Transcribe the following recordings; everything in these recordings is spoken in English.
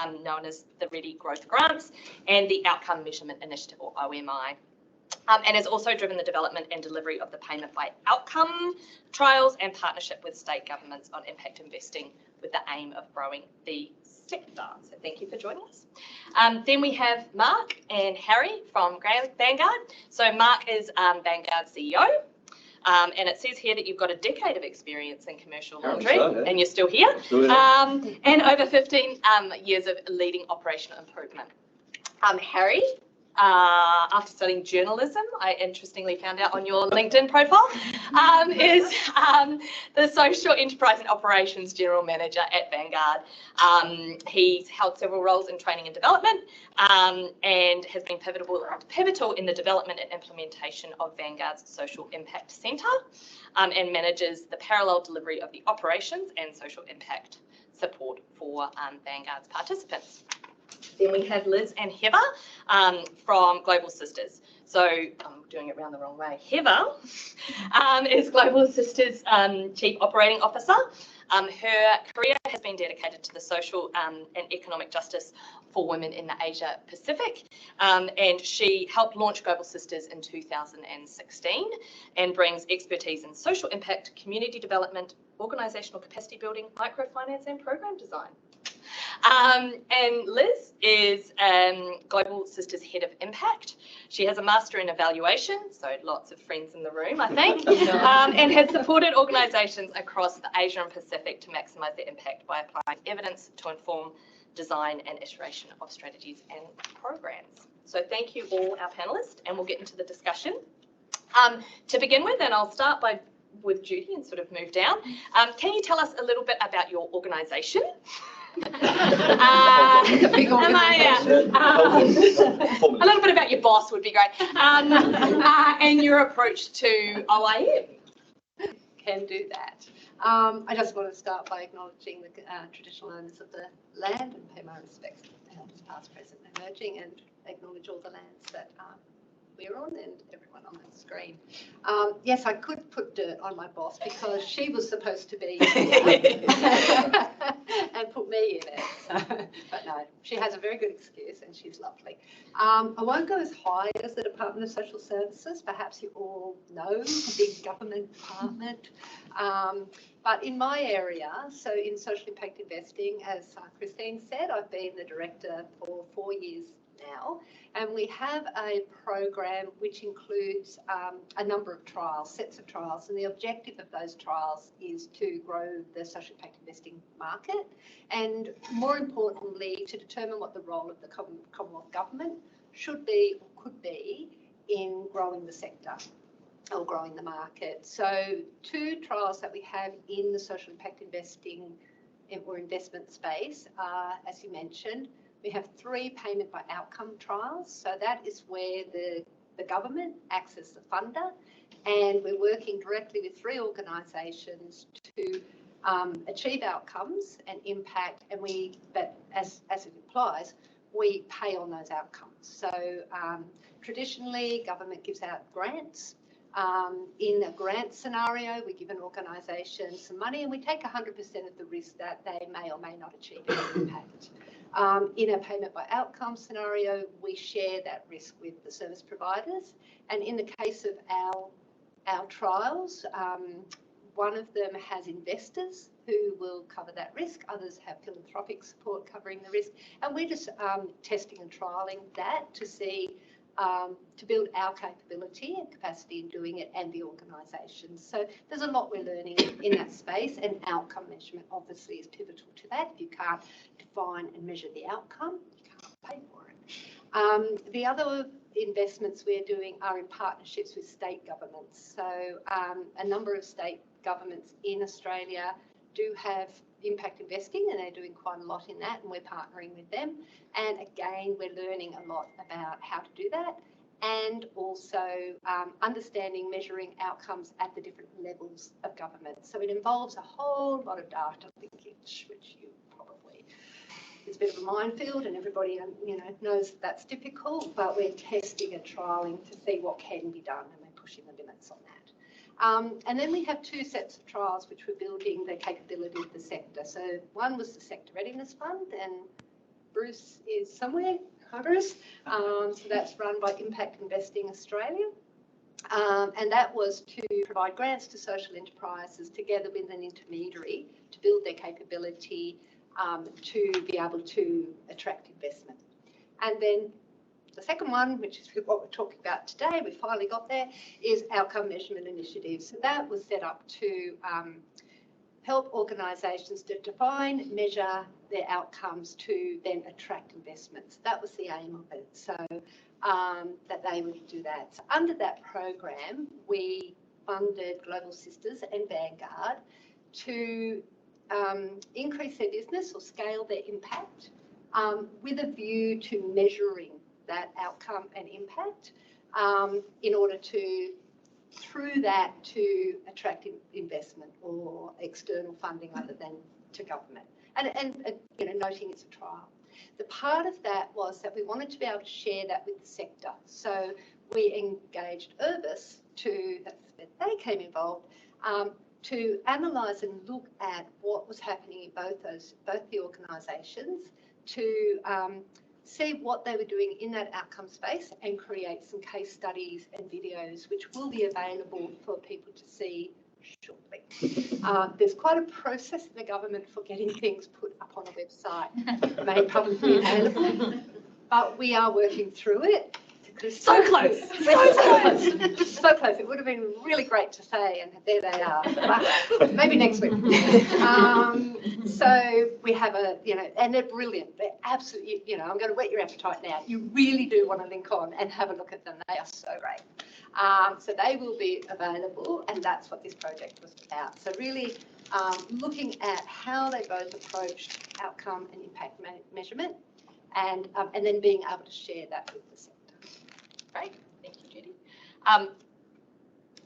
known as the Ready Growth Grants and the Outcome Measurement Initiative, or OMI. And has also driven the development and delivery of the payment by outcome trials and partnership with state governments on impact investing with the aim of growing the sector. So thank you for joining us. Then we have Mark and Harry from Vanguard. So Mark is Vanguard CEO. And it says here that you've got a decade of experience in commercial laundry, and you're still here, and over 15 years of leading operational improvement. Harry, after studying journalism, I interestingly found out on your LinkedIn profile, is the Social Enterprise and Operations General Manager at Vanguard. He's held several roles in training and development, and has been pivotal in the development and implementation of Vanguard's Social Impact Centre, and manages the parallel delivery of the operations and social impact support for Vanguard's participants. Then we have Liz and Heather from Global Sisters. So I'm doing it around the wrong way. Heather is Global Sisters Chief Operating Officer. Her career has been dedicated to the social and economic justice for women in the Asia Pacific, and she helped launch Global Sisters in 2016 and brings expertise in social impact, community development, organisational capacity building, microfinance and program design. And Liz is Global Sisters Head of Impact. She has a Master in Evaluation, so lots of friends in the room, I think, and has supported organisations across the Asia and Pacific to maximise their impact by applying evidence to inform design and iteration of strategies and programs. So thank you all our panellists, and we'll get into the discussion. To begin with, and I'll start with Judi and sort of move down. Can you tell us a little bit about your organisation? A little bit about your boss would be great, and your approach to OIM. Can do that. I just want to start by acknowledging the traditional owners of the land and pay my respects to elders past, present and emerging, and acknowledge all the lands that we're on and everyone on the screen. Yes, I could put dirt on my boss because she was supposed to be and put me in it. So, but no, she has a very good excuse and she's lovely. I won't go as high as the Department of Social Services. Perhaps you all know the big government department. But in my area, so in social impact investing, as Christine said, I've been the director for 4 years now, and we have a program which includes a number of trials, sets of trials, and the objective of those trials is to grow the social impact investing market, and more importantly to determine what the role of the Commonwealth Government should be or could be in growing the sector or growing the market. So 2 trials that we have in the social impact investing or investment space are, as you mentioned, we have 3 payment by outcome trials. So that is where the government acts as the funder, and we're working directly with 3 organisations to achieve outcomes and impact, and but as it implies, we pay on those outcomes. So traditionally, government gives out grants. In a grant scenario, we give an organisation some money and we take 100% of the risk that they may or may not achieve any impact. In a payment by outcome scenario, we share that risk with the service providers. And in the case of our trials, one of them has investors who will cover that risk. Others have philanthropic support covering the risk. And we're just testing and trialling that to see, to build our capability and capacity in doing it and the organisation. So there's a lot we're learning in that space, and outcome measurement obviously is pivotal to that. If you can't define and measure the outcome, you can't pay for it. The other investments we're doing are in partnerships with state governments. So a number of state governments in Australia do have impact investing, and they're doing quite a lot in that, and we're partnering with them. And again, we're learning a lot about how to do that, and also understanding, measuring outcomes at the different levels of government. So it involves a whole lot of data linkage, which you probably, it's a bit of a minefield, and everybody knows that's difficult, but we're testing and trialling to see what can be done, and we're pushing the limits on that. And then we have 2 sets of trials which we're building the capability of the sector. So one was the Sector Readiness Fund, and Bruce is somewhere. Hi, Bruce. So that's run by Impact Investing Australia. And that was to provide grants to social enterprises together with an intermediary to build their capability to be able to attract investment. And then the second one, which is what we're talking about today, we finally got there, is outcome measurement initiatives. So that was set up to help organisations to define, measure their outcomes to then attract investments. That was the aim of it. So that they would do that. So under that program, we funded Global Sisters and Vanguard to increase their business or scale their impact with a view to measuring that outcome and impact in order to, through that, to attract investment or external funding other than to government. And you know, noting it's a trial. The part of that was that we wanted to be able to share that with the sector. So we engaged Urbis to, that's where they came involved, to analyse and look at what was happening in both the organisations, to see what they were doing in that outcome space and create some case studies and videos which will be available for people to see shortly. There's quite a process in the government for getting things put up on a website, made publicly available, but we are working through it. So close, so close. So close. It would have been really great to say, and there they are. But maybe next week. So we have a, you know, and they're brilliant. They're absolutely, you know, I'm going to whet your appetite now. You really do want to link on and have a look at them. They are so great. So they will be available, and that's what this project was about. So really looking at how they both approached outcome and impact measurement, and then being able to share that with the sector. Great, thank you, Judi.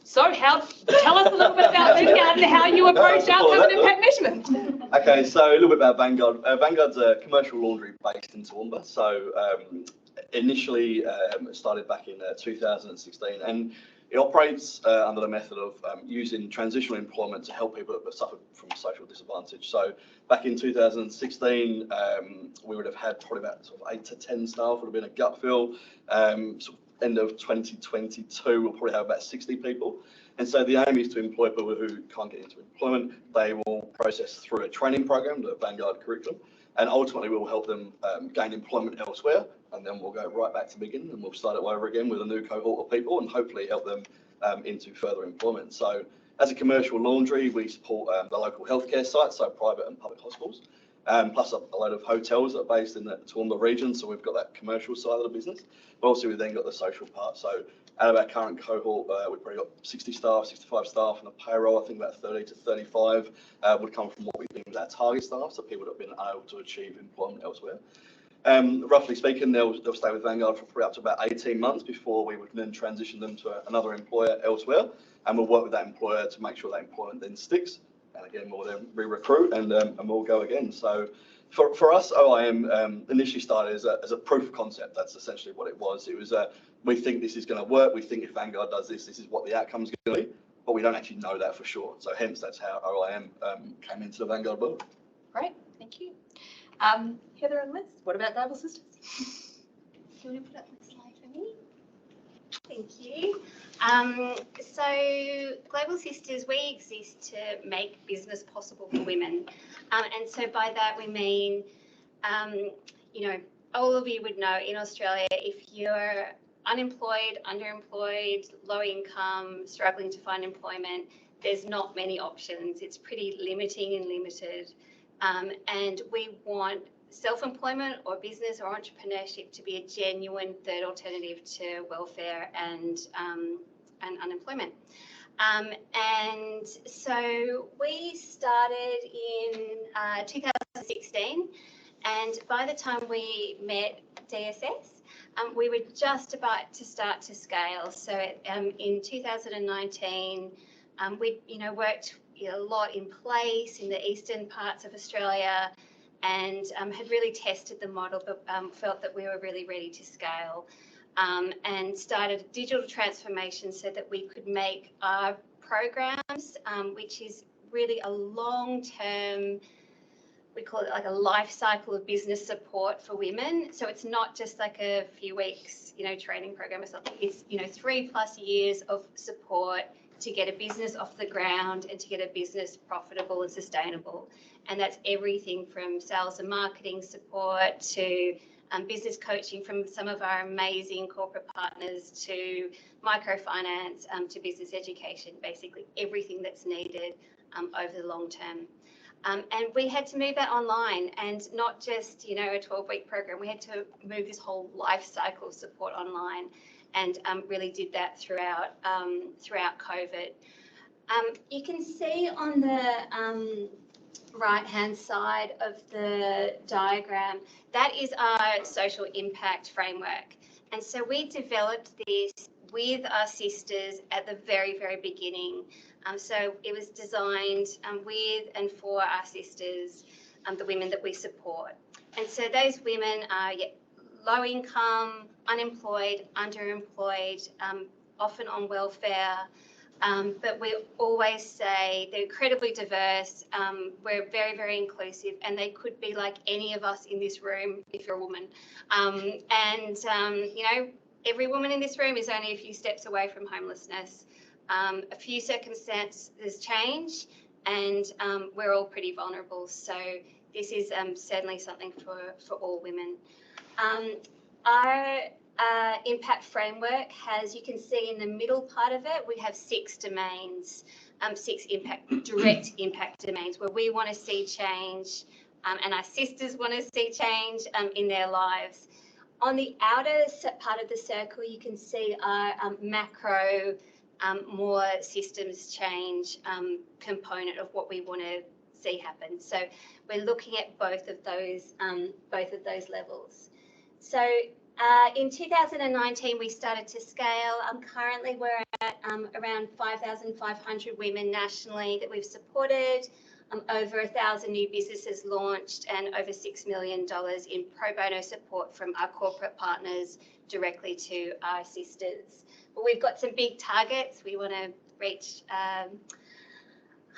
So tell us a little bit about Vanguard and how you approach outcome and impact measurement. Okay, so a little bit about Vanguard. Vanguard's a commercial laundry based in Toowoomba. So initially it started back in 2016, and it operates under the method of using transitional employment to help people that suffer from social disadvantage. So back in 2016, we would have had probably about sort of 8 to 10 staff, would have been a gut feel. Sort of end of 2022, we'll probably have about 60 people. And so the aim is to employ people who can't get into employment. They will process through a training program, the Vanguard curriculum, and ultimately we'll help them gain employment elsewhere. And then we'll go right back to the beginning and we'll start it over again with a new cohort of people and hopefully help them into further employment. So as a commercial laundry, we support the local healthcare sites, so private and public hospitals, plus a load of hotels that are based in the Toowoomba region. So we've got that commercial side of the business, but also we've then got the social part. So out of our current cohort, we've probably got 60 staff, 65 staff, and the payroll, I think about 30 to 35 would come from what we think is our target staff, so people that have been able to achieve employment elsewhere. Roughly speaking, they'll stay with Vanguard for probably up to about 18 months before we would then transition them to another employer elsewhere, and we'll work with that employer to make sure that employment then sticks. And again, we'll then re-recruit and we'll go again. So for us, OIM initially started as a proof of concept. That's essentially what it was. It was we think this is going to work. We think if Vanguard does this, this is what the outcome's going to be, but we don't actually know that for sure. So hence, that's how OIM came into the Vanguard world. Great, thank you. Heather and Liz, what about Global Sisters? Do you want to put up the slide for me? Thank you. So Global Sisters, we exist to make business possible for women. And so by that we mean, you know, all of you would know in Australia, if you're unemployed, underemployed, low income, struggling to find employment, there's not many options. It's pretty limiting and limited. And we want self-employment or business or entrepreneurship to be a genuine third alternative to welfare and unemployment. And so we started in 2016, and by the time we met DSS, we were just about to start to scale. So in 2019, we worked a lot in place in the eastern parts of Australia, and had really tested the model, but felt that we were really ready to scale, and started digital transformation so that we could make our programs, which is really a long-term we call it like a life cycle of business support for women. So it's not just like a few weeks, training program or something. It's, 3+ years of support to get a business off the ground and to get a business profitable and sustainable. And that's everything from sales and marketing support to business coaching from some of our amazing corporate partners to microfinance, to business education, basically everything that's needed over the long term. And we had to move that online, and not just, a 12-week program. We had to move this whole life cycle support online, and really did that throughout COVID. You can see on the right-hand side of the diagram, that is our social impact framework. And so we developed this with our sisters at the very, very beginning. So it was designed with and for our sisters, the women that we support. And so those women are low income, unemployed, underemployed, often on welfare. But we always say they're incredibly diverse. We're very, very inclusive, and they could be like any of us in this room if you're a woman. Every woman in this room is only a few steps away from homelessness. A few circumstances change, and we're all pretty vulnerable. So this is certainly something for all women. Our impact framework has, you can see in the middle part of it, we have 6 domains, 6 direct impact domains where we want to see change, and our sisters want to see change in their lives. On the outer part of the circle, you can see our macro, more systems change component of what we want to see happen. So we're looking at both of those levels. So in 2019, we started to scale. Currently, we're at around 5,500 women nationally that we've supported, over 1,000 new businesses launched, and over $6 million in pro bono support from our corporate partners directly to our sisters. But we've got some big targets. We want to reach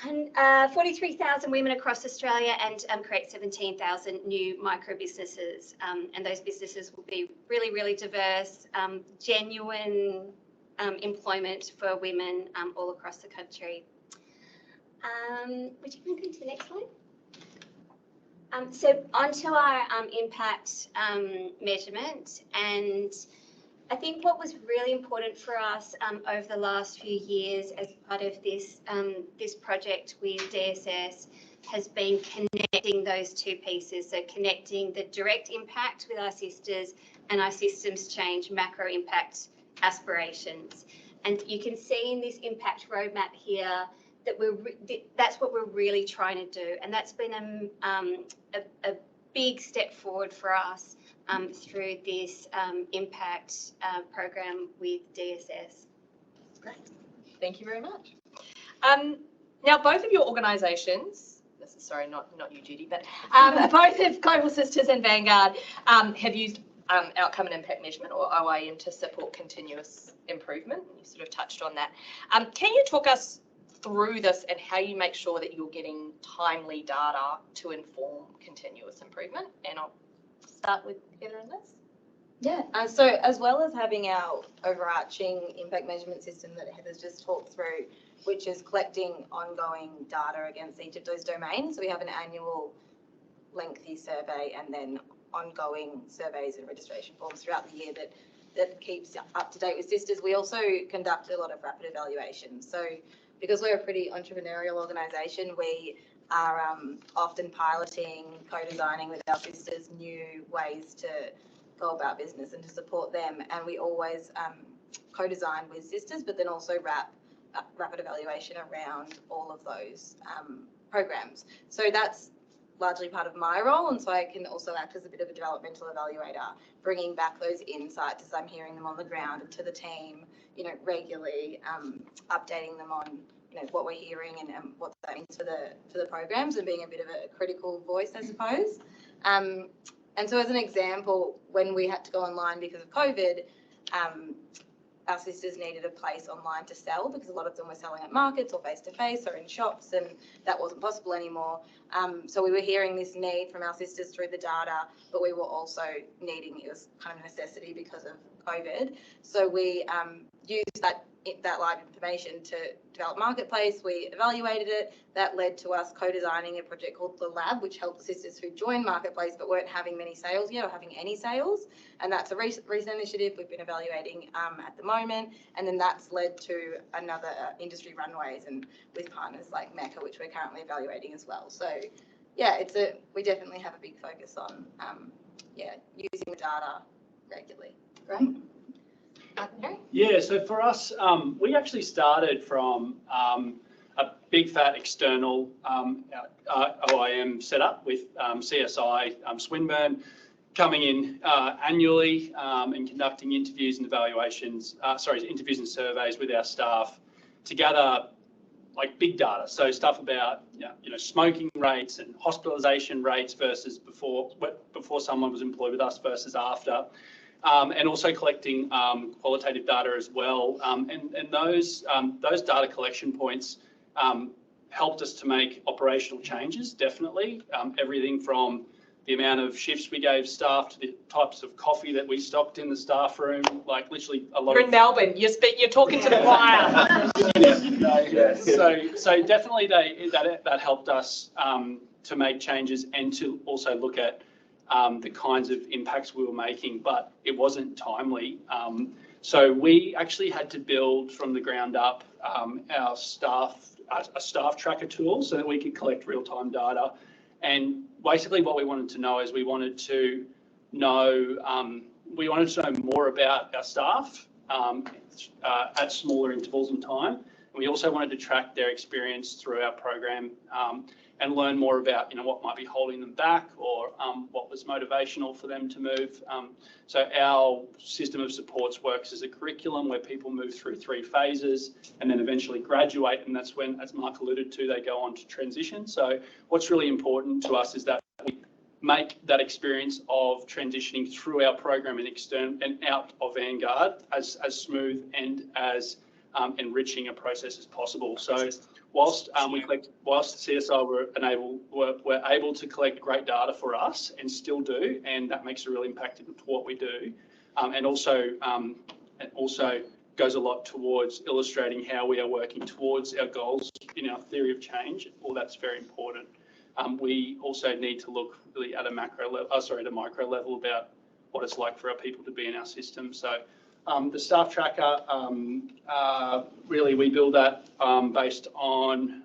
43,000 women across Australia and create 17,000 new micro businesses. And those businesses will be really, really diverse, genuine employment for women all across the country. Would you mind going to the next slide? So onto our impact measurement, and I think what was really important for us over the last few years as part of this this project with DSS has been connecting those two pieces. So connecting the direct impact with our sisters and our systems change macro impact aspirations. And you can see in this impact roadmap here that that's what we're really trying to do, and that's been a big step forward for us through this impact program with DSS. Great, thank you very much. Now, both of your organisations, sorry, not you, Judi, but both of Global Sisters and Vanguard have used outcome and impact measurement, or OIM, to support continuous improvement. You sort of touched on that. Can you talk us through this and how you make sure that you're getting timely data to inform continuous improvement? And I'll start with Heather on this. Yeah, so as well as having our overarching impact measurement system that Heather's just talked through, which is collecting ongoing data against each of those domains, we have an annual lengthy survey and then ongoing surveys and registration forms throughout the year that keeps up to date with sisters. We also conduct a lot of rapid evaluations. So because we're a pretty entrepreneurial organisation, we are often piloting, co-designing with our sisters new ways to go about business and to support them. And we always co-design with sisters, but then also rapid evaluation around all of those programs. So that's largely part of my role, and so I can also act as a bit of a developmental evaluator, bringing back those insights as I'm hearing them on the ground to the team, regularly, updating them on what we're hearing and what that means for the programs, and being a bit of a critical voice, I suppose. And so as an example, when we had to go online because of COVID, our sisters needed a place online to sell because a lot of them were selling at markets or face-to-face or in shops, and that wasn't possible anymore. So we were hearing this need from our sisters through the data, but we were also needing, it was kind of a necessity because of COVID. So we used that live information to develop Marketplace. We evaluated it. That led to us co-designing a project called The Lab, which helped the sisters who joined Marketplace but weren't having many sales yet or having any sales. And that's a recent initiative we've been evaluating at the moment. And then that's led to another industry runways and with partners like Mecca, which we're currently evaluating as well. So yeah, we definitely have a big focus on using the data regularly. Great. Yeah, so for us, we actually started from a big fat external OIM setup with CSI Swinburne coming in annually and conducting interviews and evaluations, interviews and surveys with our staff to gather like big data. So stuff about smoking rates and hospitalisation rates versus before someone was employed with us versus after. And also collecting qualitative data as well. And those data collection points helped us to make operational changes, definitely. Everything from the amount of shifts we gave staff to the types of coffee that we stocked in the staff room, like literally a lot. You're in Melbourne, you're talking to the choir. So definitely that helped us to make changes and to also look at the kinds of impacts we were making, but it wasn't timely. So we actually had to build from the ground up a staff tracker tool so that we could collect real-time data. And basically what we wanted to know is we wanted to know more about our staff at smaller intervals in time. And we also wanted to track their experience through our program and learn more about what might be holding them back or what was motivational for them to move. So our system of supports works as a curriculum where people move through 3 phases and then eventually graduate, and that's when, as Mark alluded to, they go on to transition. So what's really important to us is that we make that experience of transitioning through our program and out of Vanguard as smooth and as enriching a process as possible. So whilst CSI were able to collect great data for us and still do, and that makes a real impact into what we do, and also goes a lot towards illustrating how we are working towards our goals in our theory of change. All that's very important. We also need to look really at a micro level about what it's like for our people to be in our system. So the staff tracker, really we build that based on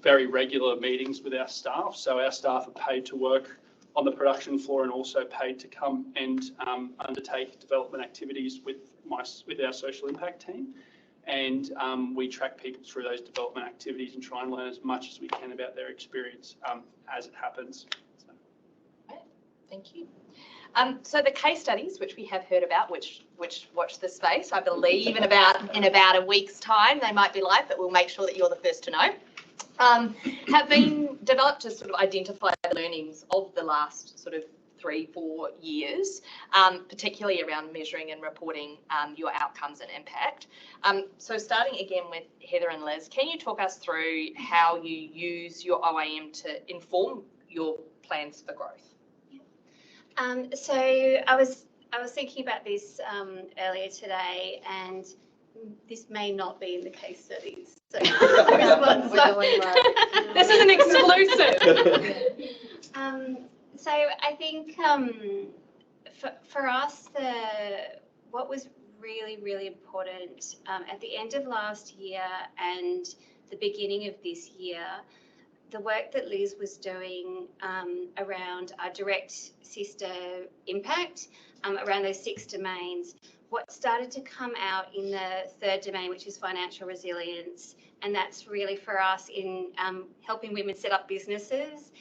very regular meetings with our staff. So our staff are paid to work on the production floor and also paid to come and undertake development activities with our social impact team. And we track people through those development activities and try and learn as much as we can about their experience as it happens. So. Right. Thank you. So the case studies, which we have heard about, which watch this space, I believe in about a week's time, they might be live, but we'll make sure that you're the first to know, have been developed to sort of identify the learnings of the last sort of 3-4 years, particularly around measuring and reporting your outcomes and impact. So starting again with Heather and Liz, can you talk us through how you use your OIM to inform your plans for growth? So I was thinking about this earlier today, and this may not be in the case studies. So this is an exclusive. So I think for us, what was really, really important at the end of last year and the beginning of this year, the work that Liz was doing around our direct sister impact, around those 6 domains, what started to come out in the 3rd domain, which is financial resilience, and that's really for us in helping women set up businesses,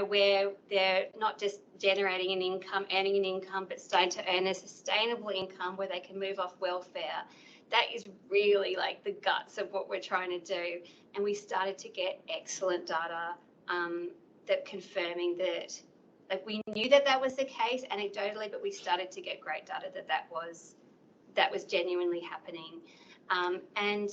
where they're not just generating an income, earning an income, but starting to earn a sustainable income where they can move off welfare. That is really like the guts of what we're trying to do. And we started to get excellent data that confirming that, like we knew that was the case anecdotally, but we started to get great data that was genuinely happening. And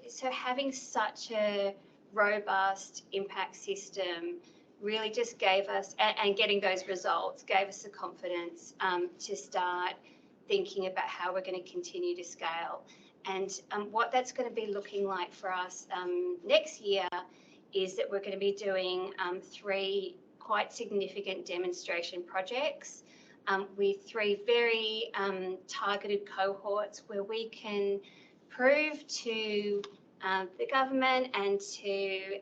so having such a robust impact system really just gave us, and getting those results gave us the confidence to start thinking about how we're going to continue to scale. And what that's going to be looking like for us next year is that we're going to be doing 3 quite significant demonstration projects with 3 very targeted cohorts where we can prove to the government and to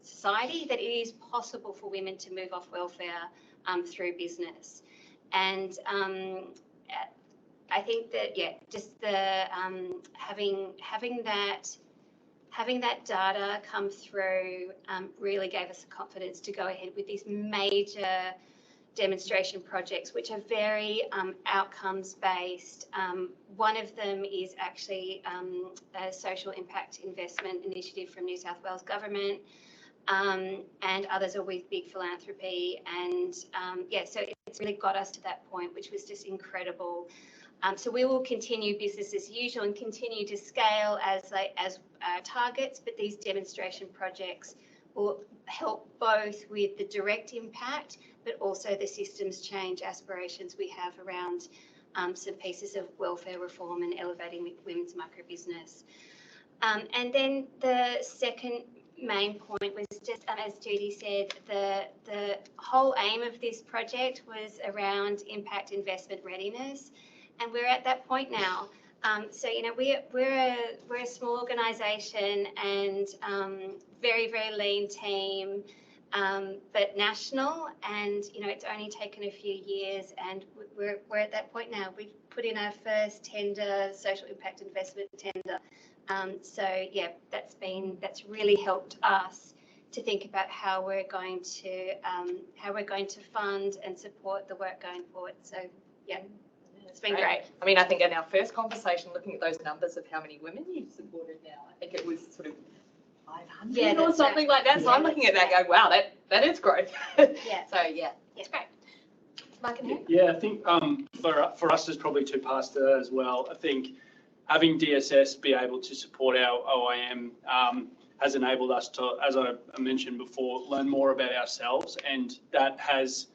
society that it is possible for women to move off welfare through business. And I think that, yeah, just the having that data come through really gave us the confidence to go ahead with these major demonstration projects, which are very outcomes based. One of them is actually a social impact investment initiative from New South Wales government, and others are with big philanthropy. And yeah, so it's really got us to that point, which was just incredible. So we will continue business as usual and continue to scale as targets, but these demonstration projects will help both with the direct impact, but also the systems change aspirations we have around some pieces of welfare reform and elevating women's micro business. And then the second main point was just, as Judi said, the whole aim of this project was around impact investment readiness. And we're at that point now. So, you know, we're a small organisation and very, very lean team, but national. And, you know, it's only taken a few years and we're at that point now. We've put in our first tender, social impact investment tender. So, yeah, that's really helped us to think about how we're going to fund and support the work going forward. So, yeah. It's been great. I mean, I think in our first conversation, looking at those numbers of how many women you've supported now, I think it was sort of 500 or something like that. So I'm looking at that going, wow, that is growth. Yeah. So yeah, it's great. Mark and Harry? Yeah, I think for us there's probably 2 parts to that as well. I think having DSS be able to support our OIM has enabled us to, as I mentioned before, learn more about ourselves, and that has,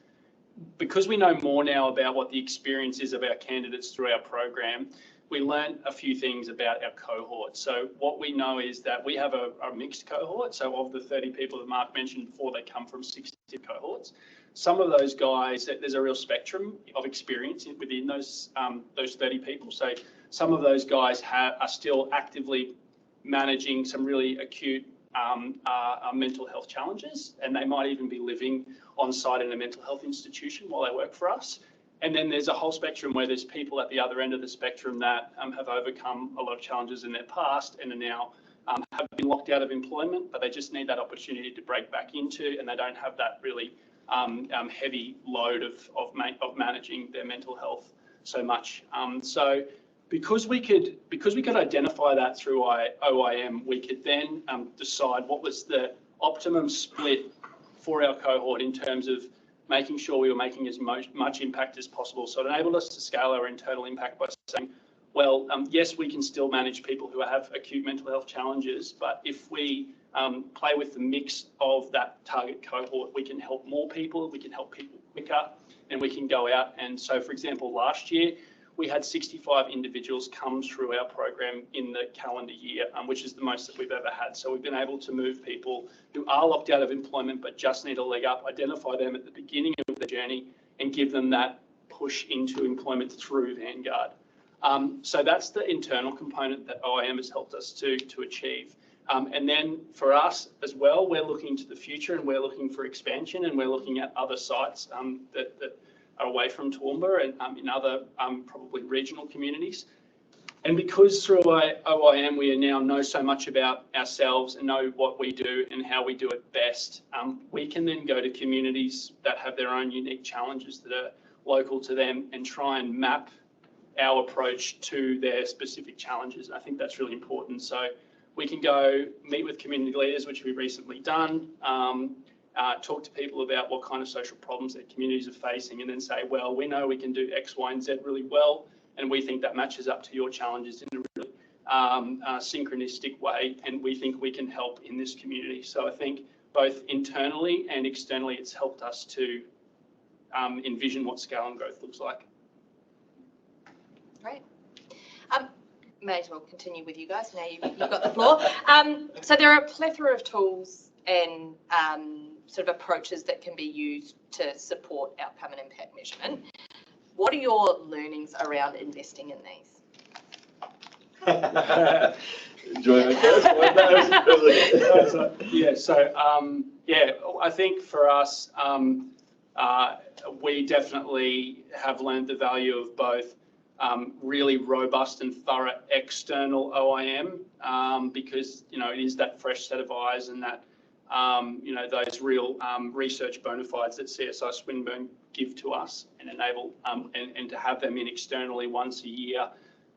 because we know more now about what the experience is of our candidates through our program, we learned a few things about our cohort. So what we know is that we have a mixed cohort. So of the 30 people that Mark mentioned before, they come from 60 cohorts. Some of those guys, there's a real spectrum of experience within those 30 people. So some of those guys are still actively managing some really acute mental health challenges, and they might even be living on site in a mental health institution while they work for us. And then there's a whole spectrum where there's people at the other end of the spectrum that have overcome a lot of challenges in their past and are now have been locked out of employment, but they just need that opportunity to break back into, and they don't have that really heavy load of managing their mental health so much. So because we could identify that through OIM, we could then decide what was the optimum split for our cohort in terms of making sure we were making as much impact as possible. So it enabled us to scale our internal impact by saying, well, yes, we can still manage people who have acute mental health challenges, but if we play with the mix of that target cohort, we can help more people, we can help people quicker, and we can go out. And so, for example, last year, we had 65 individuals come through our program in the calendar year, which is the most that we've ever had. So we've been able to move people who are locked out of employment but just need a leg up, identify them at the beginning of the journey, and give them that push into employment through Vanguard. So that's the internal component that OIM has helped us to achieve. And then for us as well, we're looking to the future and we're looking for expansion, and we're looking at other sites that are away from Toowoomba and in other probably regional communities. And because through OIM we now know so much about ourselves and know what we do and how we do it best, we can then go to communities that have their own unique challenges that are local to them and try and map our approach to their specific challenges. I think that's really important. So we can go meet with community leaders, which we've recently done, talk to people about what kind of social problems their communities are facing, and then say, well, we know we can do X, Y, and Z really well, and we think that matches up to your challenges in a really synchronistic way, and we think we can help in this community. So I think both internally and externally, it's helped us to envision what scale and growth looks like. Great. May as well continue with you guys. Now you've got the floor. So there are a plethora of tools and sort of approaches that can be used to support outcome and impact measurement. What are your learnings around investing in these? I think for us, we definitely have learned the value of both really robust and thorough external OIM, because, you know, it is that fresh set of eyes and that, you know, those real research bona fides that CSI Swinburne give to us and enable, and to have them in externally once a year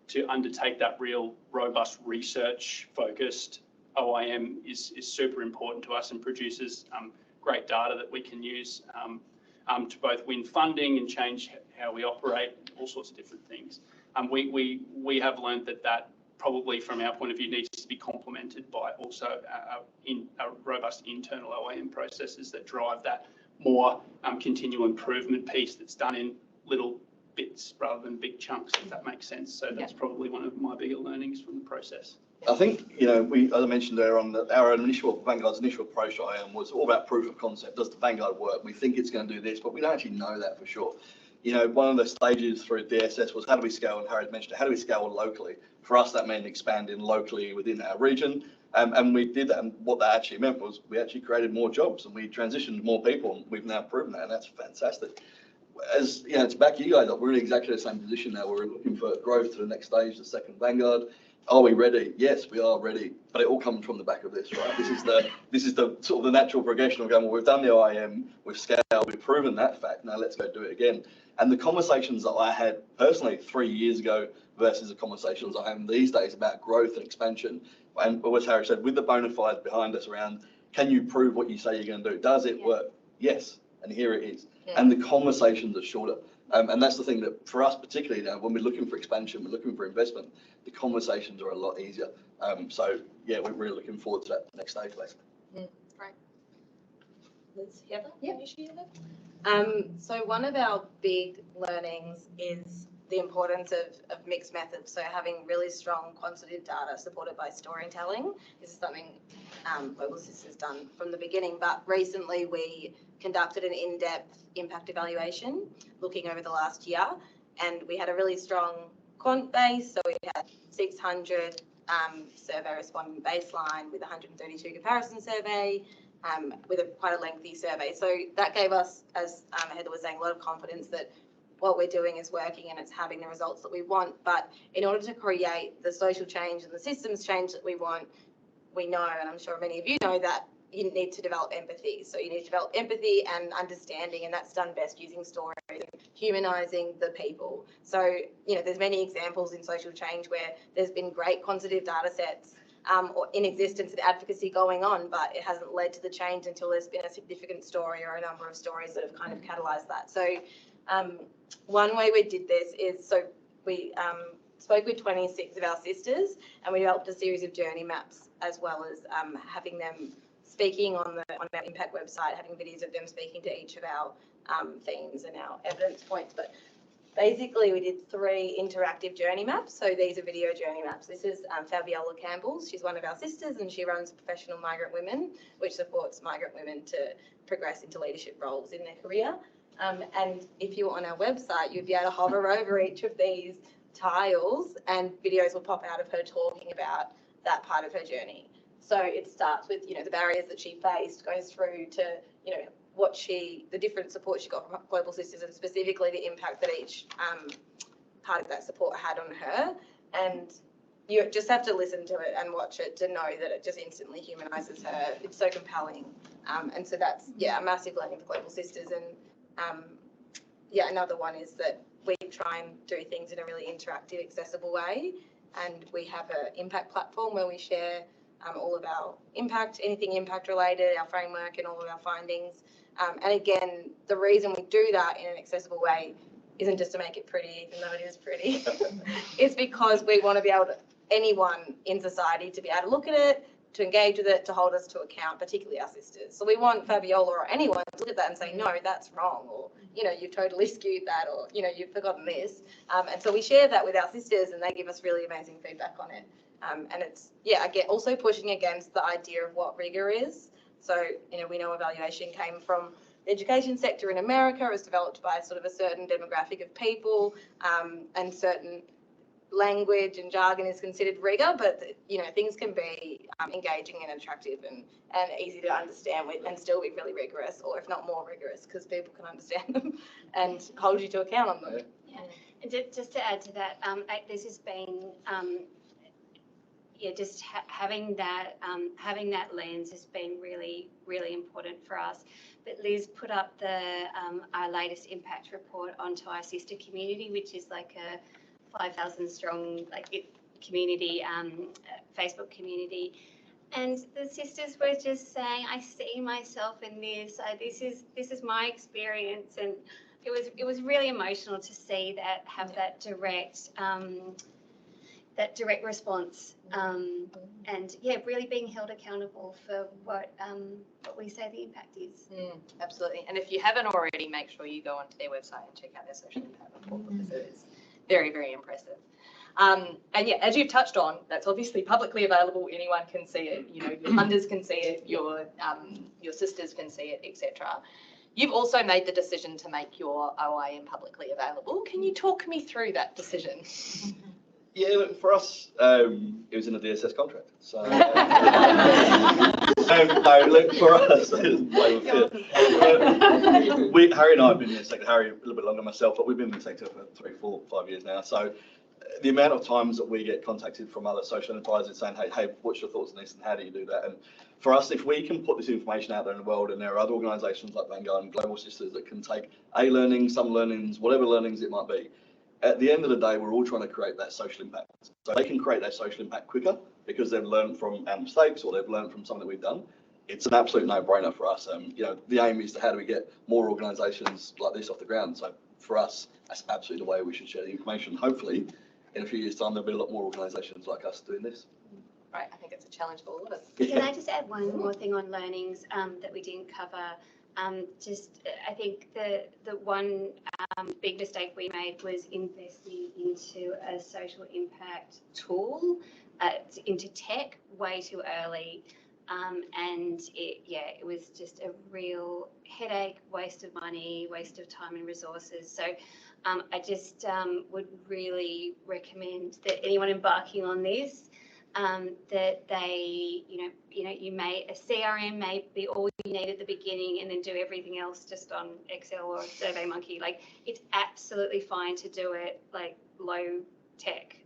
to undertake that real robust research focused OIM is super important to us and produces great data that we can use to both win funding and change how we operate, all sorts of different things. We have learned that probably from our point of view needs to be complemented by also a robust internal OIM processes that drive that more continual improvement piece that's done in little bits rather than big chunks, if that makes sense. So that's probably one of my bigger learnings from the process. I think, you know, as I mentioned earlier on, Vanguard's initial approach to IAM was all about proof of concept. Does the Vanguard work? We think it's going to do this, but we don't actually know that for sure. You know, one of the stages through DSS was how do we scale, and Harry mentioned it, how do we scale locally? For us, that meant expanding locally within our region. And we did that, and what that actually meant was we actually created more jobs and we transitioned more people, and we've now proven that, and that's fantastic. As you know, to back you guys up, we're in exactly the same position now. We're looking for growth to the next stage, the second Vanguard. Are we ready? Yes, we are ready. But it all comes from the back of this, right? This is the sort of the natural progression of going, well, we've done the IM, we've scaled, we've proven that fact. Now let's go do it again. And the conversations that I had personally 3 years ago versus the conversations I have these days about growth and expansion. And as Harry said, with the bona fides behind us around, can you prove what you say you're going to do? Does it work? Yes. And here it is. Yeah. And the conversations are shorter. And that's the thing that for us, particularly now, when we're looking for expansion, we're looking for investment, the conversations are a lot easier. So yeah, we're really looking forward to that next stage, basically. Right. Liz, Heather, can you share that? So one of our big learnings is the importance of mixed methods. So having really strong quantitative data supported by storytelling. This is something Global Sis has done from the beginning, but recently we conducted an in-depth impact evaluation looking over the last year, and we had a really strong quant base. So we had 600 survey respondent baseline with 132 comparison survey, with quite a lengthy survey. So that gave us, as Heather was saying, a lot of confidence that what we're doing is working and it's having the results that we want. But in order to create the social change and the systems change that we want, we know, and I'm sure many of you know, that you need to develop empathy. So you need to develop empathy and understanding, and that's done best using stories and humanising the people. So, you know, there's many examples in social change where there's been great quantitative data sets or in existence and advocacy going on, but it hasn't led to the change until there's been a significant story or a number of stories that have kind of catalysed that. So one way we did this is, so we spoke with 26 of our sisters, and we developed a series of journey maps, as well as having them speaking on our impact website, having videos of them speaking to each of our themes and our evidence points. But basically we did 3 interactive journey maps. So these are video journey maps. This is Fabiola Campbell's. She's one of our sisters, and she runs Professional Migrant Women, which supports migrant women to progress into leadership roles in their career. And if you were on our website, you'd be able to hover over each of these tiles, and videos will pop out of her talking about that part of her journey. So it starts with, you know, the barriers that she faced, goes through to, you know, the different support she got from Global Sisters, and specifically the impact that each part of that support had on her. And you just have to listen to it and watch it to know that it just instantly humanises her. It's so compelling. And so that's, a massive learning for Global Sisters. And another one is that we try and do things in a really interactive, accessible way. And we have an impact platform where we share all of our impact, anything impact related, our framework and all of our findings. And again, the reason we do that in an accessible way isn't just to make it pretty, even though it is pretty. It's because we want to be able to anyone in society to be able to look at it, to engage with it, to hold us to account, particularly our sisters. So we want Fabiola or anyone to look at that and say, no, that's wrong, or, you've totally skewed that, or, you've forgotten this. And so we share that with our sisters, and they give us really amazing feedback on it. And it's, also pushing against the idea of what rigor is. So, we know evaluation came from the education sector in America. It was developed by sort of a certain demographic of people, and certain language and jargon is considered rigor, but things can be engaging and attractive and easy to understand and still be really rigorous, or if not more rigorous, because people can understand them and hold you to account on them. Yeah, and just to add to that, this has been having that lens has been really, really important for us. But Liz put up our latest impact report onto our sister community, which is like a 5,000 strong community, Facebook community, and the sisters were just saying, I see myself in this. This is my experience, and it was really emotional to see that, have that direct response, and really being held accountable for what we say the impact is. Absolutely, and if you haven't already, make sure you go onto their website and check out their social impact report, because it is very, very impressive. And as you've touched on, that's obviously publicly available. Anyone can see it. Your funders can see it. Your sisters can see it, etc. You've also made the decision to make your OIM publicly available. Can you talk me through that decision? Yeah, look, for us, it was in a DSS contract. So, no, look, for us, Harry and I have been in the sector, Harry a little bit longer than myself, but we've been in the sector for 3, 4, 5 years now. So the amount of times that we get contacted from other social enterprises saying, hey, what's your thoughts on this and how do you do that? And for us, if we can put this information out there in the world, and there are other organisations like Vanguard and Global Sisters that can take learning, some learnings, whatever learnings it might be, at the end of the day, we're all trying to create that social impact. So they can create that social impact quicker because they've learned from our mistakes, or they've learned from something that we've done. It's an absolute no-brainer for us. The aim is to how do we get more organisations like this off the ground. So for us, that's absolutely the way we should share the information. Hopefully, in a few years' time, there'll be a lot more organisations like us doing this. Right, I think it's a challenge for all of us. Can I just add one more thing on learnings that we didn't cover? I think the one big mistake we made was investing into a social impact tool, into tech way too early. And it was just a real headache, waste of money, waste of time and resources. So I just would really recommend that anyone embarking on this, that they, a CRM may be all you need at the beginning, and then do everything else just on Excel or SurveyMonkey. It's absolutely fine to do it low tech.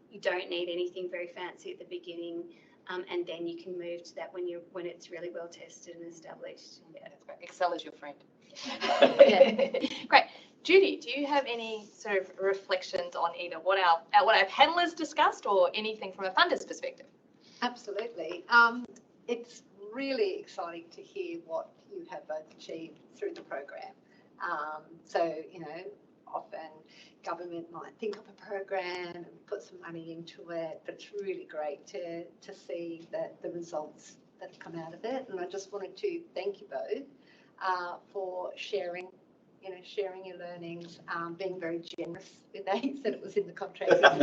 You don't need anything very fancy at the beginning. And then you can move to that when it's really well tested and established. Yeah, that's great. Excel is your friend. Yeah. Great. Judi, do you have any sort of reflections on either what our panelists discussed, or anything from a funder's perspective? Absolutely. It's really exciting to hear what you have both achieved through the program. Often government might think of a program and put some money into it, but it's really great to see the results that have come out of it. And I just wanted to thank you both for sharing your learnings, being very generous with that. You said it was in the contract, but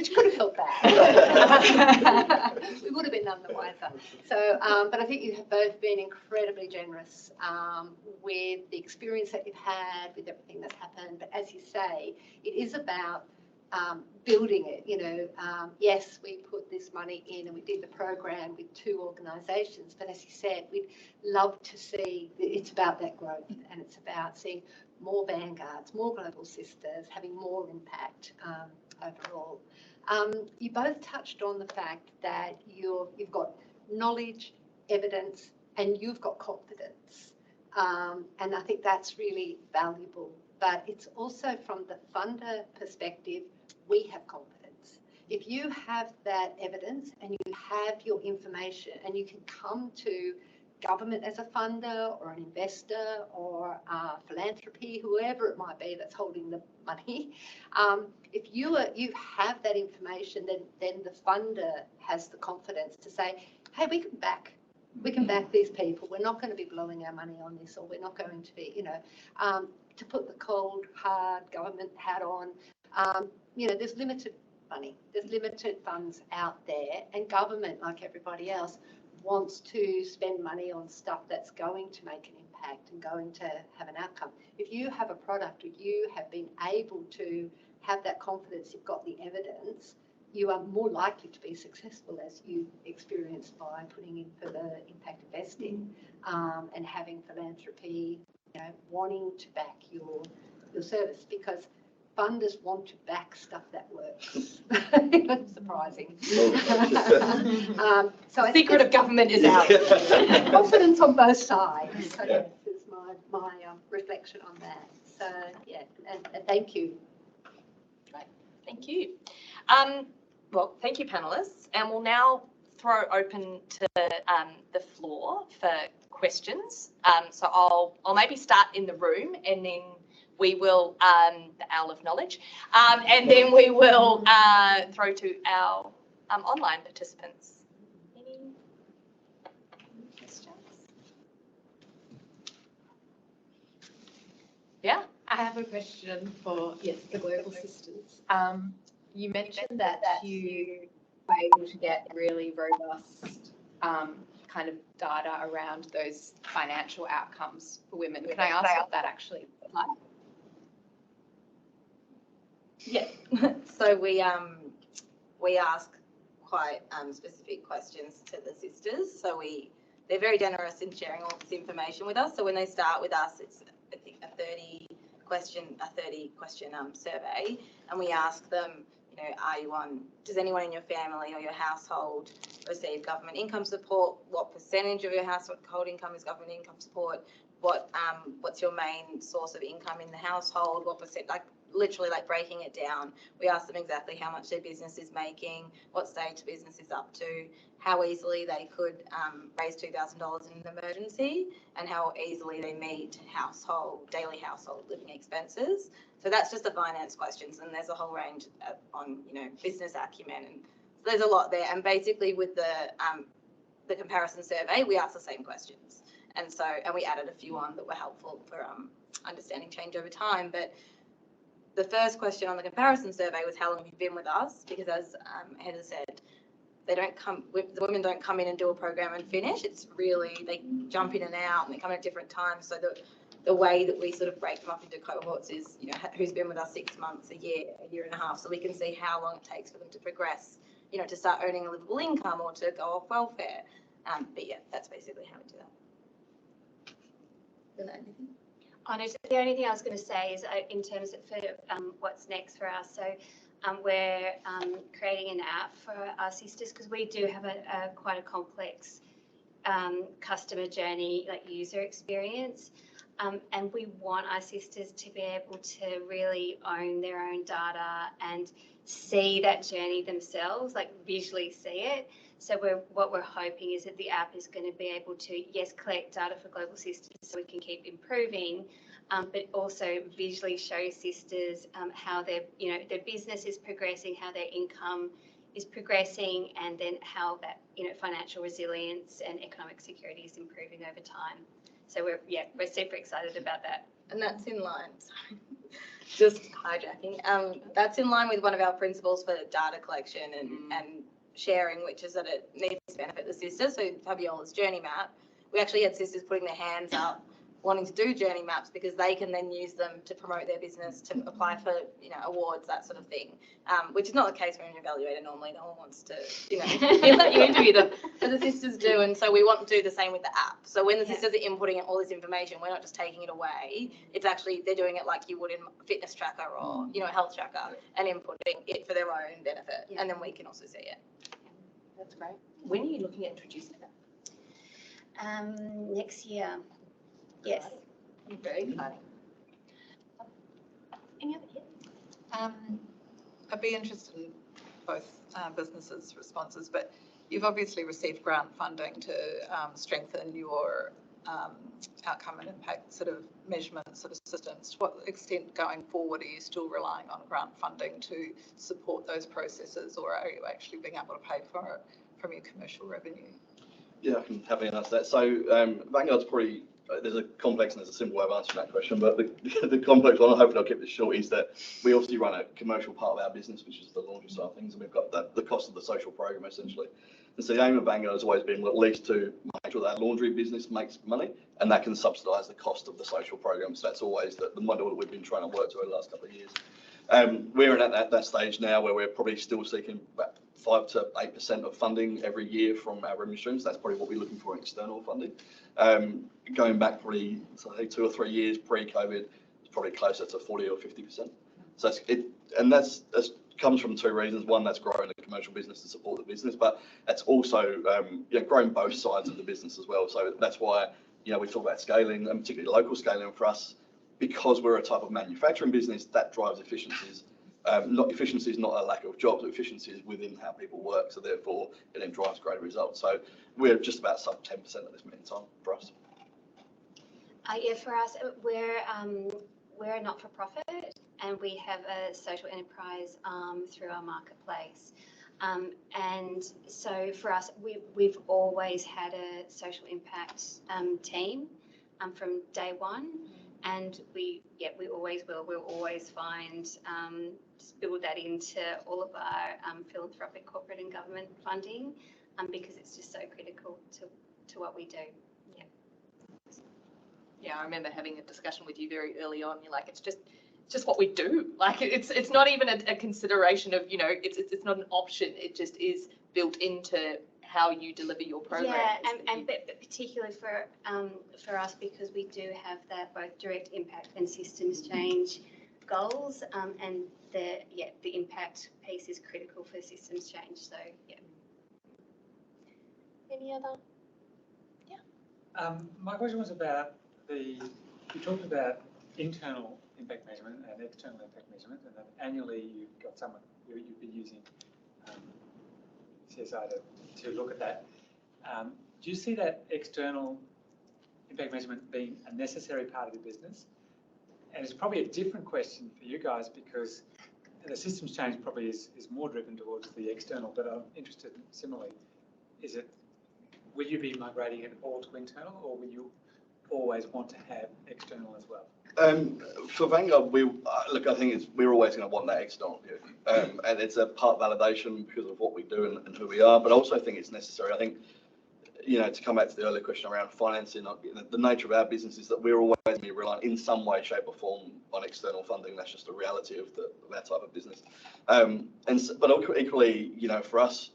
you could have felt that. We would have been none the wiser. So, but I think you have both been incredibly generous with the experience that you've had, with everything that's happened. But as you say, it is about building it. Yes, we put this money in and we did the program with 2 organisations, but as you said, we'd love to see it's about that growth, and it's about seeing more Vanguards, more Global Sisters, having more impact overall. You both touched on the fact that you've got knowledge, evidence, and you've got confidence, and I think that's really valuable. But it's also from the funder perspective, we have confidence. If you have that evidence and you have your information and you can come to government as a funder or an investor or philanthropy, whoever it might be that's holding the money. If you have that information, then the funder has the confidence to say, hey, we can back these people. We're not going to be blowing our money on this, or we're not going to be, to put the cold, hard government hat on. There's limited money. There's limited funds out there, and government, like everybody else, wants to spend money on stuff that's going to make an impact and going to have an outcome. If you have a product, or you have been able to have that confidence, you've got the evidence, you are more likely to be successful, as you experienced by putting in for the impact investing and having philanthropy, wanting to back your service, because funders want to back stuff that works. That's surprising. So The secret of government is out. Confidence on both sides. So yeah, this is my reflection on that. So yeah, and thank you. Great, thank you. Well, thank you, panelists, and we'll now throw open to the floor for questions. So I'll maybe start in the room, and then we will, the owl of knowledge, and then we will throw to our online participants. Any questions? Yeah? I have a question for, the Global Sisters. You mentioned that you were able to get really robust kind of data around those financial outcomes for women. Can I ask what that actually looks like? Yeah. So we ask quite specific questions to the sisters. So they're very generous in sharing all this information with us. So when they start with us, it's I think a 30 question survey, and we ask them, does anyone in your family or your household receive government income support? What percentage of your household income is government income support? What's your main source of income in the household? What percent, literally breaking it down. We ask them exactly how much their business is making, what stage business is up to, how easily they could raise $2,000 in an emergency, and how easily they meet daily household living expenses. So that's just the finance questions, and there's a whole range on business acumen, and so there's a lot there. And basically with the comparison survey, we ask the same questions, and we added a few on that were helpful for understanding change over time. But the first question on the comparison survey was, how long have you been with us? Because as Heather said, the women don't come in and do a program and finish. It's really, they jump in and out, and they come at different times. So the way that we sort of break them up into cohorts is, who's been with us 6 months, a year and a half, so we can see how long it takes for them to progress, to start earning a livable income or to go off welfare. But yeah, that's basically how we do that. Is there anything? The only thing I was going to say is in terms of what's next for us. So we're creating an app for our sisters, because we do have quite a complex customer journey, user experience. And we want our sisters to be able to really own their own data and see that journey themselves, visually see it. So what we're hoping is that the app is going to be able to, collect data for Global Sisters so we can keep improving, but also visually show sisters how their business is progressing, how their income is progressing, and then how that financial resilience and economic security is improving over time. So we're super excited about that. And that's in line, sorry, just hijacking. That's in line with one of our principles for data collection and sharing, which is that it needs to benefit the sisters. So Fabiola's journey map, we actually had sisters putting their hands up wanting to do journey maps, because they can then use them to promote their business, to apply for awards, that sort of thing, which is not the case when you're an evaluator. Normally no one wants to let you interview them, but the sisters do. And so we want to do the same with the app. So when the sisters are inputting all this information, we're not just taking it away, it's actually, they're doing it like you would in a fitness tracker or a health tracker, and inputting it for their own benefit, and then we can also see it. That's great. When are you looking at introducing that? Next year. Yes. Very exciting. Any other? I'd be interested in both businesses' responses, but you've obviously received grant funding to strengthen your outcome and impact sort of measurement sort of systems. To what extent going forward are you still relying on grant funding to support those processes, or are you actually being able to pay for it from your commercial revenue? Yeah, I can happily answer that. So Vanguard's pretty, there's a complex and there's a simple way of answering that question, but the complex one, hopefully I'll keep this short, is that we obviously run a commercial part of our business, which is the laundry side of things, and we've got the cost of the social program essentially. And so the aim of Vanguard has always been at least to make sure that our laundry business makes money and that can subsidise the cost of the social program. So that's always the model that we've been trying to work to over the last couple of years. We're at that stage now where we're probably still seeking about 5 to 8% of funding every year from our revenue streams. That's probably what we're looking for in external funding. Going back probably, so I think 2 or 3 years pre-COVID, it's probably closer to 40 or 50%. So that's comes from 2 reasons. One, that's growing the commercial business to support the business, but that's also growing both sides of the business as well. So that's why we talk about scaling, and particularly local scaling for us, because we're a type of manufacturing business that drives efficiencies. Efficiency is not a lack of jobs, efficiency is within how people work, so therefore it then drives greater results. So we're just about sub 10% at this minute in time for us. Yeah, for us, we're a not-for-profit, and we have a social enterprise through our marketplace. And so for us, we've always had a social impact team from day one, and we always will. We'll always build that into all of our philanthropic, corporate, and government funding, because it's just so critical to what we do. Yeah, I remember having a discussion with you very early on. You're like, it's just what we do. Like, it's not even a consideration of, it's not an option. It just is built into how you deliver your program. Yeah, and particularly for us, because we do have that both direct impact and systems change goals, and the impact piece is critical for systems change. So yeah. Any other? Yeah. My question was about you talked about internal impact measurement and external impact measurement, and then annually you've got someone you've been using CSI to look at that. Do you see that external impact measurement being a necessary part of your business? And it's probably a different question for you guys, because the systems change probably is more driven towards the external, but I'm interested similarly. Will you be migrating it all to internal, or will you always want to have external as well? For Vanguard, I think we're always going to want that external view, and it's a part validation because of what we do and who we are. But I also think it's necessary. I think, to come back to the earlier question around financing, the nature of our business is that we're always going to be reliant in some way, shape, or form on external funding. That's just the reality of our type of business. But equally, for us,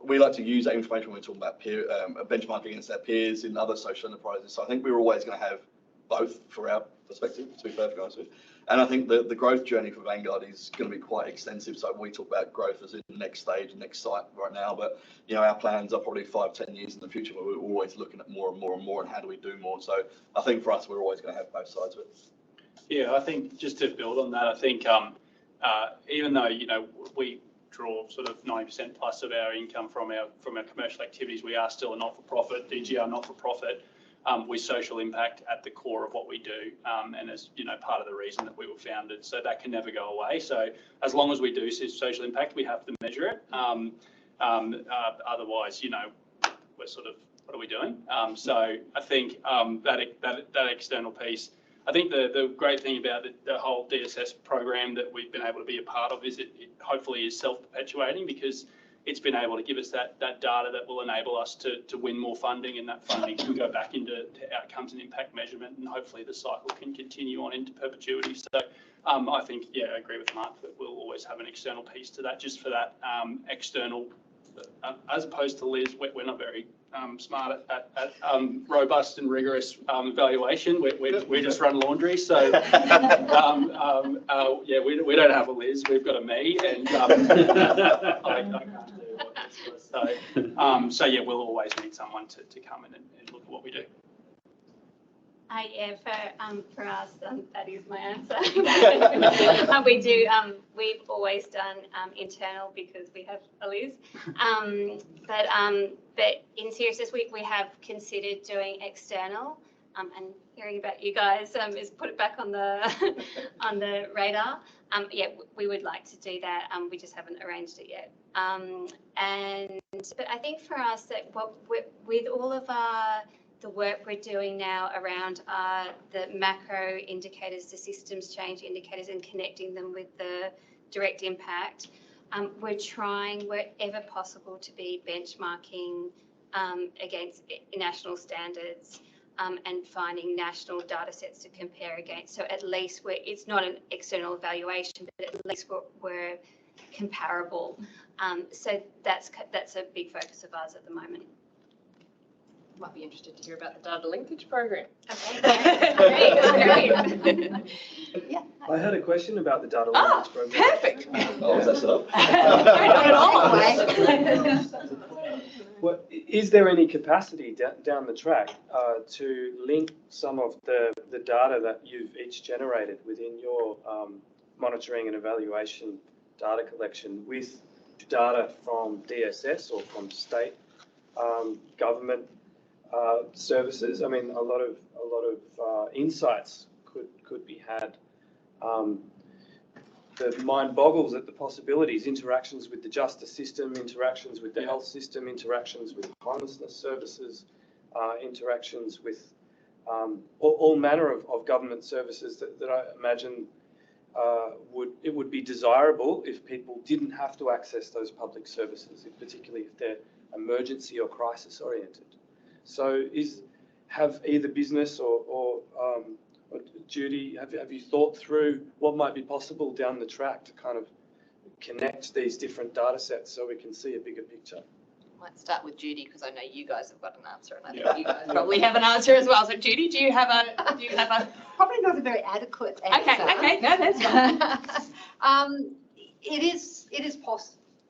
we like to use that information when we talk about peer benchmarking against our peers in other social enterprises. So I think we're always going to have both for our perspective, to be perfectly honest with you. And I think the growth journey for Vanguard is going to be quite extensive. So we talk about growth as in the next stage, next site right now, but our plans are probably 5-10 years in the future where we're always looking at more and more and more and how do we do more. So I think for us, we're always going to have both sides of it. Yeah, I think just to build on that, I think even though we draw sort of 90% plus of our income from our commercial activities, we are still a not-for-profit, DGR not-for-profit, with social impact at the core of what we do, and as part of the reason that we were founded. So that can never go away. So as long as we do see social impact, we have to measure it. Otherwise, we're sort of, what are we doing? So I think that external piece. I think the great thing about the whole DSS program that we've been able to be a part of is it hopefully is self-perpetuating, because it's been able to give us that data that will enable us to win more funding, and that funding can go back into outcomes and impact measurement, and hopefully the cycle can continue on into perpetuity. So I think, I agree with Mark that we'll always have an external piece to that, just for that external, as opposed to Liz, we're not very smart at robust and rigorous evaluation. We just run laundry, so we don't have a Liz. We've got a me, and I can't do what this was. So we'll always need someone to come in and look at what we do. Yeah, for us, that is my answer. We've always done internal because we have a Liz. But in seriousness, we have considered doing external. And hearing about you guys is put it back on the on the radar. Yeah, we would like to do that. We just haven't arranged it yet. But I think for us that with all of the work we're doing now around the macro indicators, the systems change indicators, and connecting them with the direct impact, we're trying wherever possible to be benchmarking against national standards. And finding national data sets to compare against. So at least it's not an external evaluation, but at least we're comparable. So that's a big focus of ours at the moment. Might be interested to hear about the data linkage program. Okay, great. Yeah. I had a question about the data linkage program. Perfect. Oh, is that set up? Not at all. Well, is there any capacity down the track to link some of the data that you've each generated within your monitoring and evaluation data collection with data from DSS or from state government services? I mean, a lot of insights could be had. The mind boggles at the possibilities, interactions with the justice system, interactions with the health system, interactions with homelessness services, interactions with all manner of government services that I imagine it would be desirable if people didn't have to access those public services, particularly if they're emergency or crisis oriented. So have either business or Judi, have you thought through what might be possible down the track to kind of connect these different data sets so we can see a bigger picture? Might start with Judi because I know you guys have got an answer, and I think you guys probably have an answer as well. So Judi, do you have a? Probably not a very adequate answer. Okay, no, that's fine. It is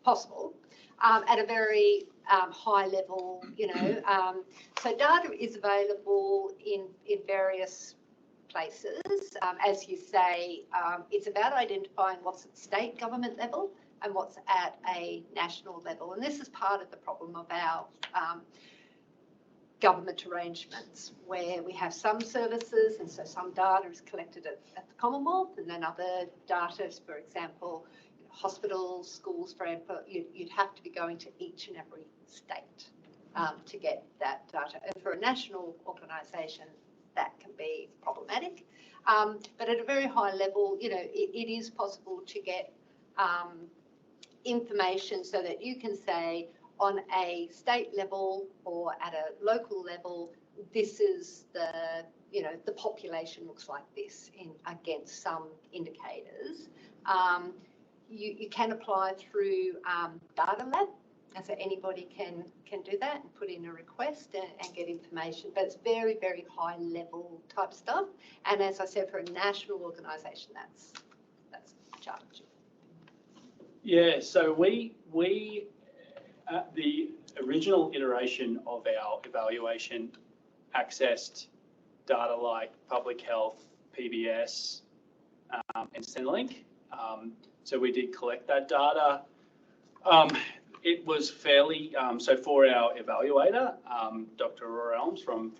possible at a very high level, so data is available in various places. As you say, it's about identifying what's at state government level and what's at a national level. And this is part of the problem of our government arrangements, where we have some services, and so some data is collected at the Commonwealth, and then other data, for example, hospitals, schools, for example, you'd have to be going to each and every state to get that data. And for a national organisation, that can be problematic. But at a very high level, it is possible to get information so that you can say on a state level or at a local level, this is the population looks like this against some indicators. You can apply through Data Lab, and so anybody can do that and put in a request and get information. But it's very, very high level type stuff. And as I said, for a national organisation, that's challenging. Yeah, so we at the original iteration of our evaluation accessed data like public health, PBS, and Centrelink. So we did collect that data. It was fairly, so for our evaluator, Dr. Aurora Elms from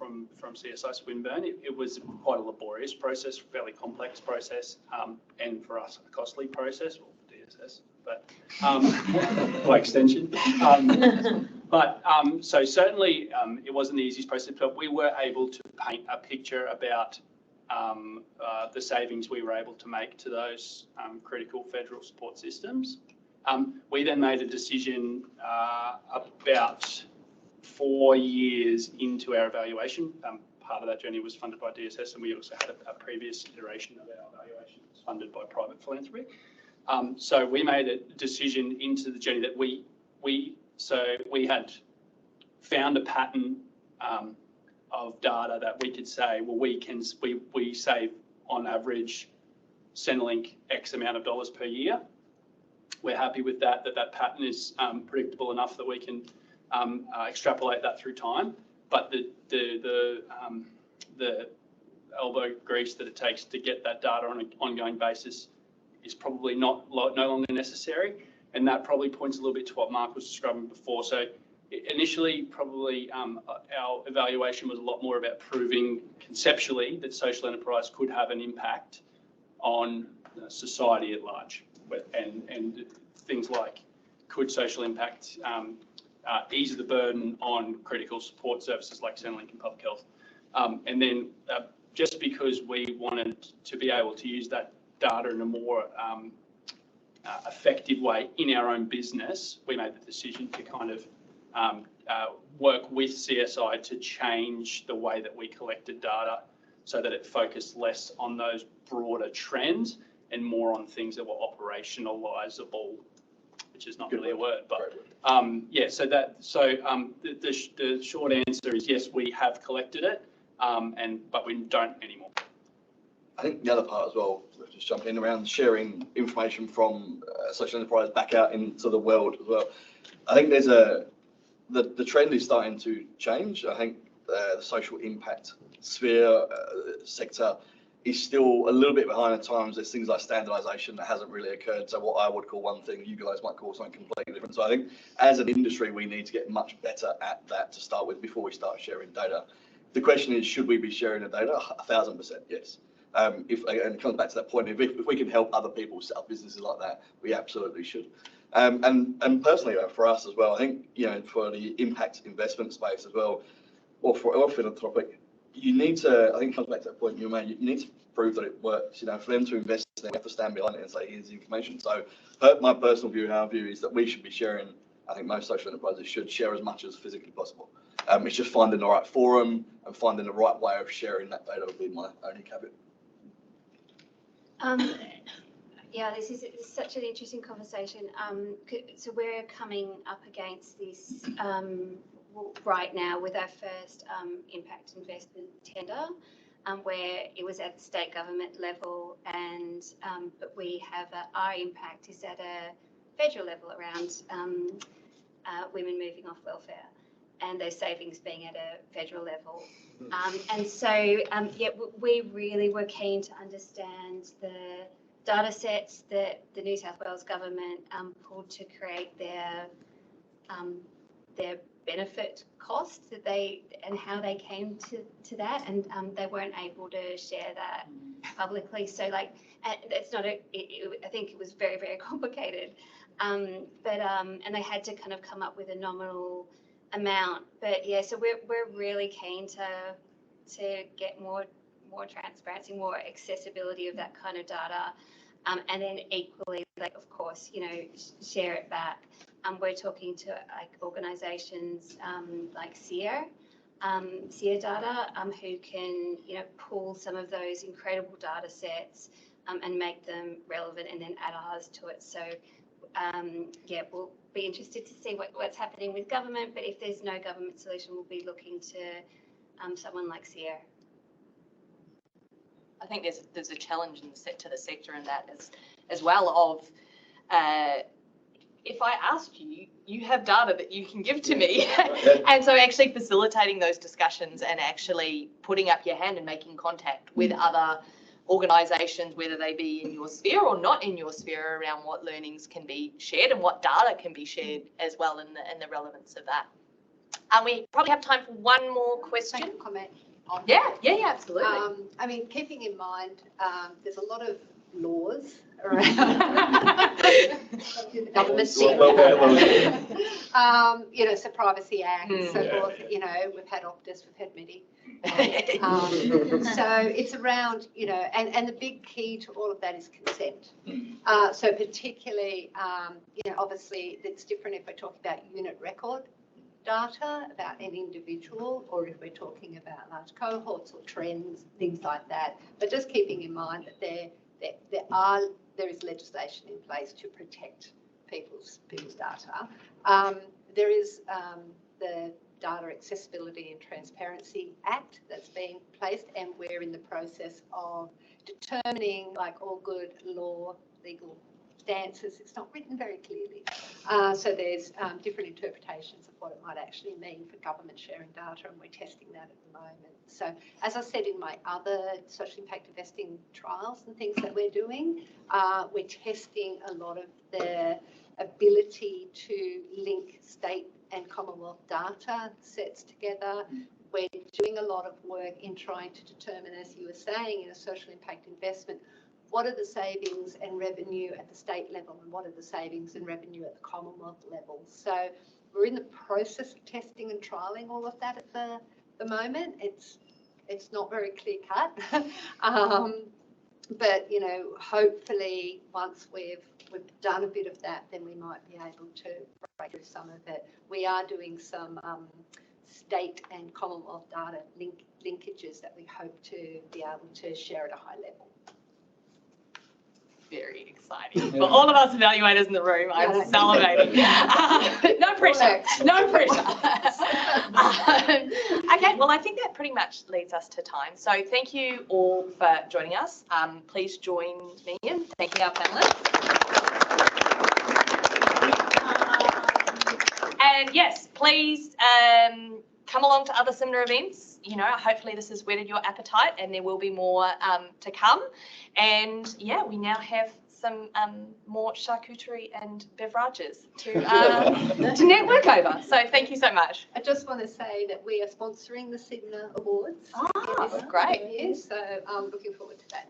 CSI Swinburne, it was quite a laborious process, fairly complex process, and for us, a costly process, well, for DSS, but by extension. So certainly it wasn't the easiest process, but we were able to paint a picture about the savings we were able to make to those critical federal support systems. We then made a decision about 4 years into our evaluation. Part of that journey was funded by DSS, and we also had a previous iteration of our evaluation that was funded by private philanthropy. So we made a decision into the journey that we had found a pattern of data that we could say, well, we save on average Centrelink X amount of dollars per year. We're happy with that pattern is predictable enough that we can extrapolate that through time. But the elbow grease that it takes to get that data on an ongoing basis is probably no longer necessary. And that probably points a little bit to what Mark was describing before. So initially, probably our evaluation was a lot more about proving conceptually that social enterprise could have an impact on society at large. And things like, could social impact ease the burden on critical support services like Centrelink and public health? And then just because we wanted to be able to use that data in a more effective way in our own business, we made the decision to kind of work with CSI to change the way that we collected data so that it focused less on those broader trends and more on things that were operationalizable, which is not really a word, but yeah. So the short answer is yes, we have collected it, but we don't anymore. I think the other part as well, just jump in around sharing information from social enterprise back out into the world as well. I think there's the trend is starting to change. I think the social impact sphere sector is still a little bit behind at times. There's things like standardization that hasn't really occurred. So what I would call one thing, you guys might call something completely different. So I think as an industry, we need to get much better at that to start with before we start sharing data. The question is, should we be sharing the data? 1,000% yes. And it comes back to that point, if we can help other people set up businesses like that, we absolutely should. And personally, for us as well, I think, for the impact investment space as well, or philanthropic, you need to, I think it comes back to that point you made, you need to prove that it works. For them to invest, they have to stand behind it and say, here's the information. So my personal view and our view is that we should be sharing, I think most social enterprises should share as much as physically possible. It's just finding the right forum and finding the right way of sharing that data would be my only caveat. Yeah, this is such an interesting conversation. So we're coming up against this right now with our first impact investment tender, where it was at the state government level, and but we have our impact is at a federal level around women moving off welfare, and those savings being at a federal level. And so, yeah, we really were keen to understand the data sets that the New South Wales government pulled to create their benefit costs that and how they came to that, and they weren't able to share that publicly. So it's not I think it was very, very complicated, and they had to kind of come up with a nominal amount. But yeah, so we're really keen to get more transparency, more accessibility of that kind of data, and then equally, of course, share it back. We're talking to organisations like SEER data, who can pull some of those incredible data sets and make them relevant, and then add ours to it. So yeah, we'll be interested to see what's happening with government, but if there's no government solution, we'll be looking to someone like SEER. I think there's a challenge to the sector in that as well of if I ask you, you have data that you can give to me. And so actually facilitating those discussions and actually putting up your hand and making contact with other organisations, whether they be in your sphere or not in your sphere, around what learnings can be shared and what data can be shared as well, and the relevance of that. We probably have time for one more question. Make a comment on Yeah, absolutely. I mean, keeping in mind, there's a lot of laws around government, so Privacy Act, so forth. We've had Optus, we've had MIDI. So it's around, and the big key to all of that is consent. So particularly, obviously it's different if we're talking about unit record data about an individual, or if we're talking about large cohorts or trends, things like that. But just keeping in mind that there is legislation in place to protect people's data. There is the Data Accessibility and Transparency Act that's being placed, and we're in the process of determining, like all good legal stances. It's not written very clearly. So there's different interpretations of what it might actually mean for government sharing data, and we're testing that at the moment. So as I said in my other social impact investing trials and things that we're doing, we're testing a lot of the ability to link state and Commonwealth data sets together. We're doing a lot of work in trying to determine, as you were saying, in a social impact investment, what are the savings and revenue at the state level and what are the savings and revenue at the Commonwealth level. So we're in the process of testing and trialling all of that at the moment. It's not very clear cut, but you know, hopefully once we've done a bit of that, then we might be able to break through some of it. We are doing some state and Commonwealth data linkages that we hope to be able to share at a high level. Very exciting for all of us evaluators in the room. I'm salivating. No pressure. No pressure. Okay, well, I think that pretty much leads us to time. So thank you all for joining us. Please join me in thanking our panelists. And yes, please come along to other SIMNA events. You know, hopefully this has whetted your appetite, and there will be more to come. And yeah, we now have some more charcuterie and beverages to network over. So thank you so much. I just want to say that we are sponsoring the SIMNA Awards. Oh, great. Year, so I'm looking forward to that.